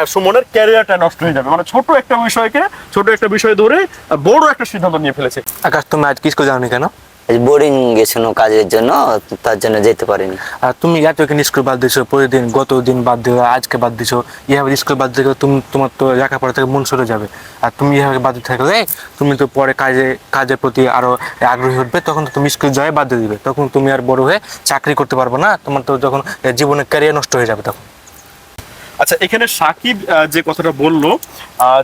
সুমনের ক্যারিয়ারটা নষ্ট হয়ে যাবে, মানে ছোট একটা বিষয় ধরে বড় একটা সিদ্ধান্ত নিয়ে ফেলেছে। আকাশ, তুমি আজ কি স্কুল যাওনি কেন? বোরিং গেছিল কাজের জন্য, তার জন্য যেতে পারিনি। আর তুমি এতদিন স্কুল বাদ দিছো, প্রতিদিন গত দিন বাদ দিও, আজকে বাদ দিছো, এইভাবে স্কুল বাদ দিলে তোমার তো লেখাপড়া থেকে মন সরে যাবে। আর তুমি এইভাবে বাদ দিতে থাকলে তুমি তো পরে কাজের প্রতি আরো আগ্রহী উঠবে, তখন তো তুমি স্কুল যাওয়াই বাদ দিয়ে দিবে, তখন তুমি আর বড় হয়ে চাকরি করতে পারবে না, তোমার তো যখন জীবনের ক্যারিয়ার নষ্ট হয়ে যাবে তখন। আচ্ছা, এখানে সাকিব যে কথাটা বললো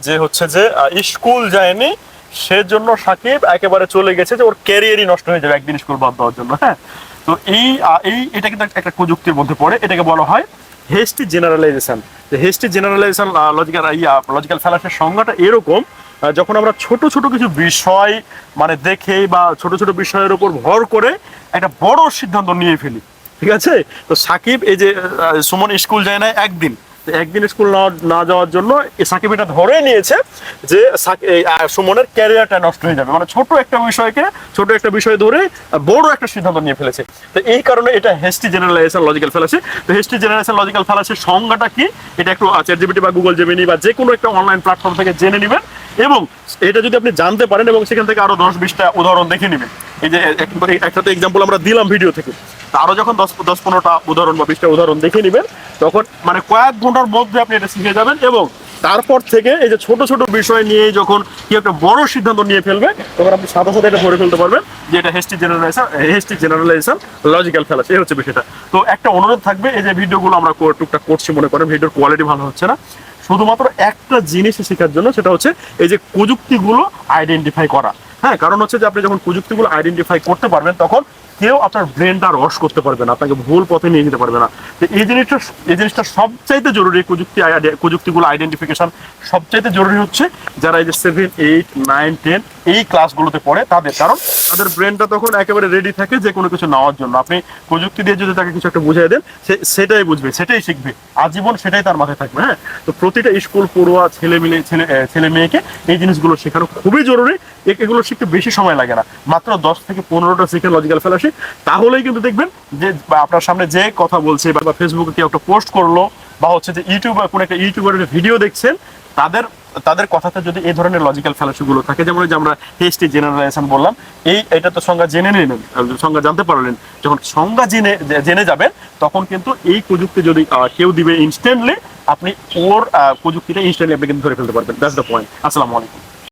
যে হচ্ছে যে স্কুল যায়নি সেজন্য সাকিব একেবারে চলে গেছে, যে ওর ক্যারিয়ারই নষ্ট হয়ে যাবে একদিন স্কুল বাদ দেওয়ার জন্য। হ্যাঁ, তো এটা কিন্তু একটা প্রযুক্তির মধ্যে পড়ে, এটাকে বলা হয় hasty generalization. Hasty generalization logical ফ্যালাসির সংজ্ঞাটা এরকম, যখন আমরা ছোট ছোট কিছু বিষয় মানে দেখে বা ছোট ছোট বিষয়ের উপর ভর করে একটা বড় সিদ্ধান্ত নিয়ে ফেলি। ঠিক আছে, তো সাকিব এই যে সুমন স্কুল যায় না একদিন স্কুল না যাওয়ার জন্য সাকিব এটা ধরে নিয়েছে যে সুমনের ক্যারিয়ারটা নষ্ট হয়ে যাবে, মানে ছোট একটা বিষয় ধরে বড় একটা সিদ্ধান্ত নিয়ে ফেলেছে। তো এই কারণে এটা হেস্টি জেনারেলাইজেশন লজিক্যাল ফ্যালাসি। তো হেস্টি জেনারেলাইজেশন লজিক্যাল ফ্যালাসির সংজ্ঞাটা কি, এটা একটু চ্যাটজিপিটি বা গুগল জেমিনি বা যে কোনো একটা অনলাইন প্ল্যাটফর্ম থেকে জেনে নেবেন, এবং এটা যদি আপনি জানতে পারেন এবং সেখান থেকে আরো 10-20টা উদাহরণ দেখে নেবেন। এই যে একটা তো এক্সাম্পল আমরা দিলাম ভিডিও থেকে, আরো যখন 10-15টা উদাহরণ বা 20টা উদাহরণ দেখে নেবেন, তখন মানে কয়েক ঘন্টার মধ্যে আপনি এটা শিখে যাবেন, এবং তারপর থেকে এই যে ছোট ছোট বিষয় নিয়ে যখন কি একটা বড় সিদ্ধান্ত নিয়ে ফেলবে, তখন আপনি সাথে সাথে এটা ধরে ফেলতে পারবেন যে এটা হেস্টি জেনারেলাইজেশন লজিক্যাল ফ্যালাসি। এই হচ্ছে বিষয়টা। তো একটা অনুরোধ থাকবে, এই যে ভিডিওগুলো আমরা টুকটাক করছি, মনে করেন ভিডিওর কোয়ালিটি ভালো হচ্ছে না, শুধুমাত্র একটা জিনিস শেখার জন্য, সেটা হচ্ছে এই যে প্রযুক্তিগুলো আইডেন্টিফাই করা। হ্যাঁ, কারণ হচ্ছে যে আপনি যখন প্রযুক্তিগুলো আইডেন্টিফাই করতে পারবেন, তখন কেউ আপনার ব্রেনটা রস করতে পারবে না, আপনাকে ভুল পথে নিয়ে যেতে পারবে না। তো এই জিনিসটা সবচাইতে জরুরি, প্রযুক্তিগুলো আইডেন্টিফিকেশন সবচাইতে জরুরি হচ্ছে যারা এই যে 7, 8, 9, 10 এই ক্লাসগুলোতে পড়ে তাদের, কারণ তাদের ব্রেনটা তখন একেবারে রেডি থাকে যে কোনো কিছু নেওয়ার জন্য। আপনি প্রযুক্তি দিয়ে যদি তাকে কিছু একটা বুঝিয়ে দেন, সেটাই বুঝবে, সেটাই শিখবে, আজীবন সেটাই তার মাথায় থাকবে। হ্যাঁ, তো প্রতিটা স্কুল পড়ুয়া ছেলে মেয়েকে এই জিনিসগুলো শেখানো খুবই জরুরি। এগুলো শিখতে বেশি সময় লাগে না, মাত্র 10 থেকে 15টা শিখে লজিক্যাল ফ্যালাসি, তাহলেই কিন্তু দেখবেন যে আপনার সামনে যে কথা বলছে বা ফেসবুকে কেউ একটা পোস্ট করলো, বা হচ্ছে যে কোনো একটা ইউটিউবের ভিডিও দেখছেন, তাদের কথাতে যদি এই ধরনের লজিক্যাল ফ্যালাসিগুলো থাকে, যেমন যে আমরা হেস্টি জেনারেলাইজেশন বললাম, এটা তো সংজ্ঞা জেনে নিলেন, সংজ্ঞা জানতে পারলেন, যখন সংজ্ঞা জেনে যাবেন, তখন কিন্তু এই প্রযুক্তি যদি কেউ দিবে ইনস্ট্যান্টলি, আপনি ওর প্রযুক্তিটা ইনস্ট্যান্টলি আপনি কিন্তু ধরে ফেলতে পারবেন। That's the point. আসসালামু আলাইকুম।